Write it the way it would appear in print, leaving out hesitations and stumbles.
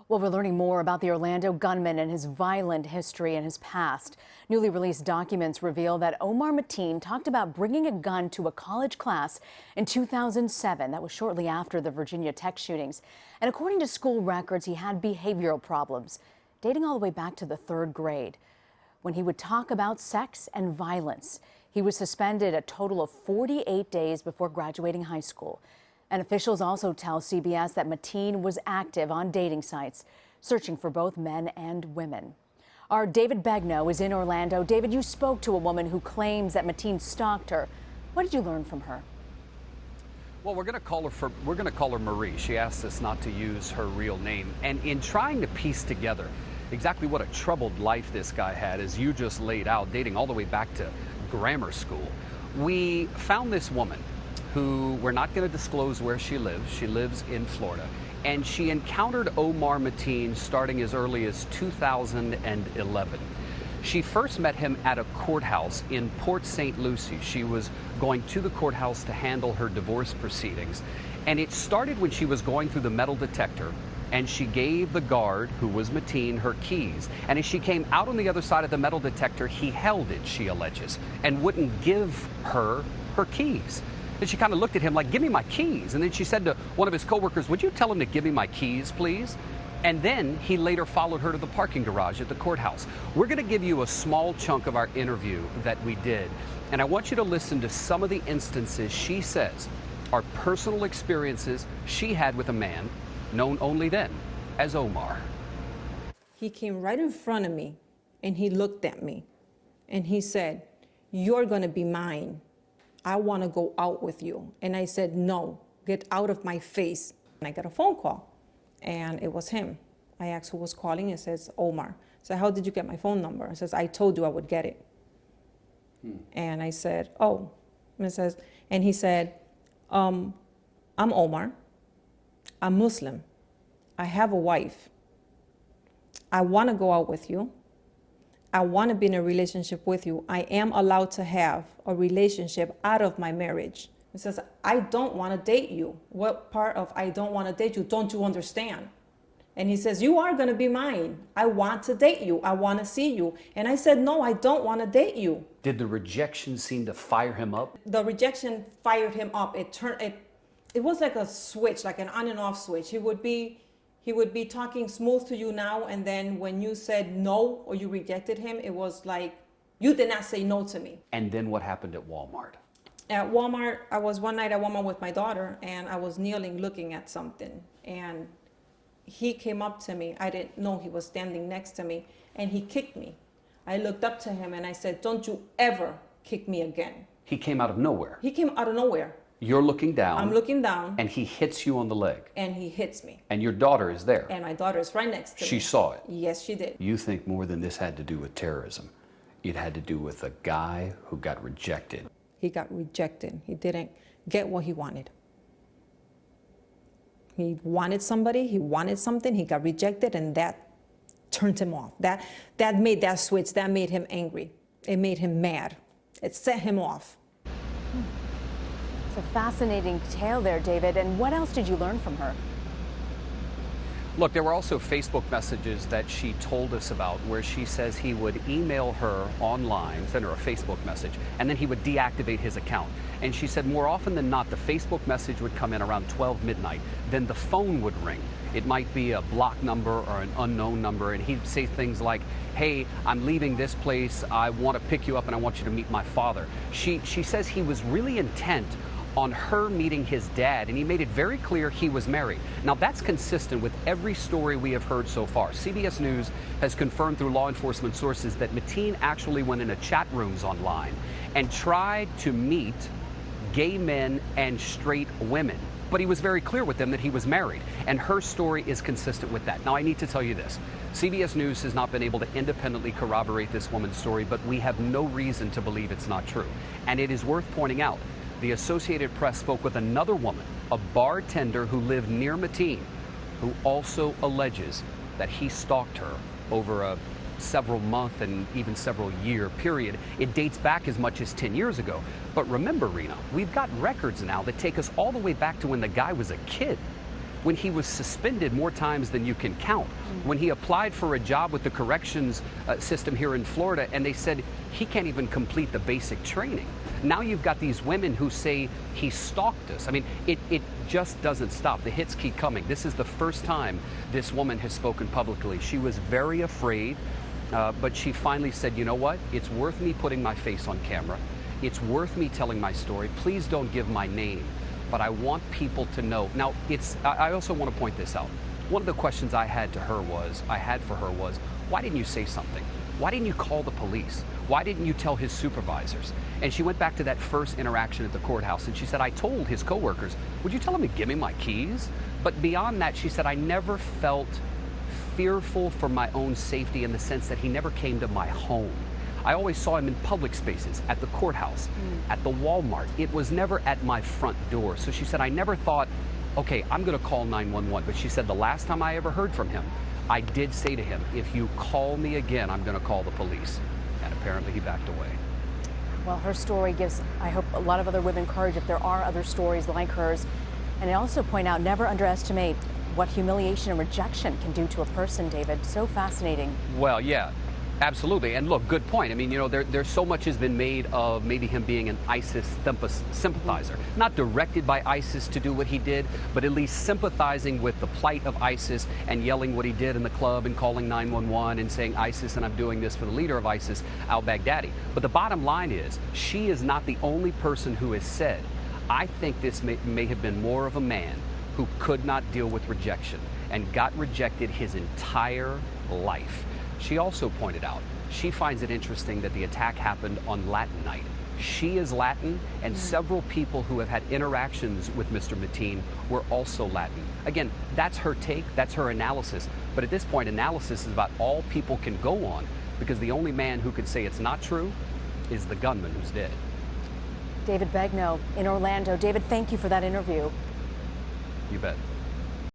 Well, we're learning more about the Orlando gunman and his violent history and his past. Newly released documents reveal that Omar Mateen talked about bringing a gun to a college class in 2007. That was shortly after the Virginia Tech shootings. And according to school records, he had behavioral problems dating all the way back to the 3rd grade. When he would talk about sex and violence, he was suspended a total of 48 days before graduating high school. And officials also tell CBS that Mateen was active on dating sites, searching for both men and women. Our David Begnaud is in Orlando. David, you spoke to a woman who claims that Mateen stalked her. What did you learn from her? Well, we're going to call her Marie. She asked us not to use her real name. And in trying to piece together exactly what a troubled life this guy had, as you just laid out, dating all the way back to grammar school, we found this woman who we're not going to disclose where she lives. She lives in Florida. And she encountered Omar Mateen starting as early as 2011. She first met him at a courthouse in Port St. Lucie. She was going to the courthouse to handle her divorce proceedings. And it started when she was going through the metal detector, and she gave the guard, who was Mateen, her keys. And as she came out on the other side of the metal detector, he held it, she alleges, and wouldn't give her her keys. And she kind of looked at him like, give me my keys. And then she said to one of his coworkers, would you tell him to give me my keys, please? And then he later followed her to the parking garage at the courthouse. We're going to give you a small chunk of our interview that we did. And I want you to listen to some of the instances she says are personal experiences she had with a man known only then as Omar. He came right in front of me and he looked at me and he said, you're going to be mine. I want to go out with you. And I said, no, get out of my face. And I got a phone call, and it was him. I asked who was calling. It says, Omar. I said, how did you get my phone number? It says, I told you I would get it. And I said, oh. And he said, I'm Omar. I'm Muslim. I have a wife. I want to go out with you. I want to be in a relationship with you. I am allowed to have a relationship out of my marriage. He says, I don't want to date you. What part of I don't want to date you don't you understand? And he says, you are going to be mine. I want to date you. I want to see you. And I said, no, I don't want to date you. Did the rejection seem to fire him up? The rejection fired him up. It was like a switch, like an on and off switch. He would be talking smooth to you now, and then when you said no or you rejected him, it was like, you did not say no to me. And then what happened at Walmart? At Walmart, I was one night at Walmart with my daughter, and I was kneeling looking at something, and he came up to me. I didn't know he was standing next to me, and he kicked me. I looked up to him and I said, don't you ever kick me again. He came out of nowhere. He came out of nowhere. You're looking down. I'm looking down. And he hits you on the leg. And he hits me. And your daughter is there. And my daughter is right next to me. She saw it. Yes, she did. You think more than this had to do with terrorism. It had to do with a guy who got rejected. He got rejected. He didn't get what he wanted. He wanted somebody, he wanted something, he got rejected, and that turned him off. That made that switch, that made him angry. It made him mad. It set him off. It's a fascinating tale there, David. And what else did you learn from her? Look, there were also Facebook messages that she told us about where she says he would email her online, send her a Facebook message, and then he would deactivate his account. And she said more often than not, the Facebook message would come in around 12 midnight. Then the phone would ring. It might be a block number or an unknown number, and he'd say things like, hey, I'm leaving this place. I want to pick you up and I want you to meet my father. She says he was really intent on her meeting his dad, and he made it very clear he was married. Now, that's consistent with every story we have heard so far. CBS News has confirmed through law enforcement sources that Mateen actually went into chat rooms online and tried to meet gay men and straight women. But he was very clear with them that he was married, and her story is consistent with that. Now, I need to tell you this. CBS News has not been able to independently corroborate this woman's story, but we have no reason to believe it's not true. And it is worth pointing out, the Associated Press spoke with another woman, a bartender who lived near Mateen, who also alleges that he stalked her over a several month and even several year period. It dates back as much as 10 years ago. But remember, Rena, we've got records now that take us all the way back to when the guy was a kid. when he was suspended more times than you can count, when he applied for a job with the corrections system here in Florida, and they said he can't even complete the basic training. Now you've got these women who say he stalked us. I mean, it just doesn't stop. The hits keep coming. This is the first time this woman has spoken publicly. She was very afraid, but she finally said, you know what? It's worth me putting my face on camera. It's worth me telling my story. Please don't give my name, but I want people to know. Now, I also want to point this out. One of the questions I had for her was, why didn't you say something? Why didn't you call the police? Why didn't you tell his supervisors? And she went back to that first interaction at the courthouse, and she said, I told his coworkers, would you tell him to give me my keys? But beyond that, she said, I never felt fearful for my own safety in the sense that he never came to my home. I always saw him in public spaces, at the courthouse, at the Walmart. It was never at my front door. So she said, I never thought, okay, I'm going to call 911. But she said the last time I ever heard from him, I did say to him, if you call me again, I'm going to call the police. And apparently he backed away. Well, her story gives, I hope, a lot of other women courage if there are other stories like hers. And I also point out, never underestimate what humiliation and rejection can do to a person, David. So fascinating. Well, yeah. Absolutely. And look, good point. I mean, you know, there's so much has been made of maybe him being an ISIS sympathizer, not directed by ISIS to do what he did, but at least sympathizing with the plight of ISIS and yelling what he did in the club and calling 911 and saying ISIS and I'm doing this for the leader of ISIS, al-Baghdadi. But the bottom line is, she is not the only person who has said, I think this may have been more of a man who could not deal with rejection and got rejected his entire life. She also pointed out she finds it interesting that the attack happened on Latin night. She is Latin, and several people who have had interactions with Mr. Mateen were also Latin. Again, that's her take, that's her analysis. But at this point, analysis is about all people can go on, because the only man who could say it's not true is the gunman who's dead. David Begnaud in Orlando. David, thank you for that interview. You bet.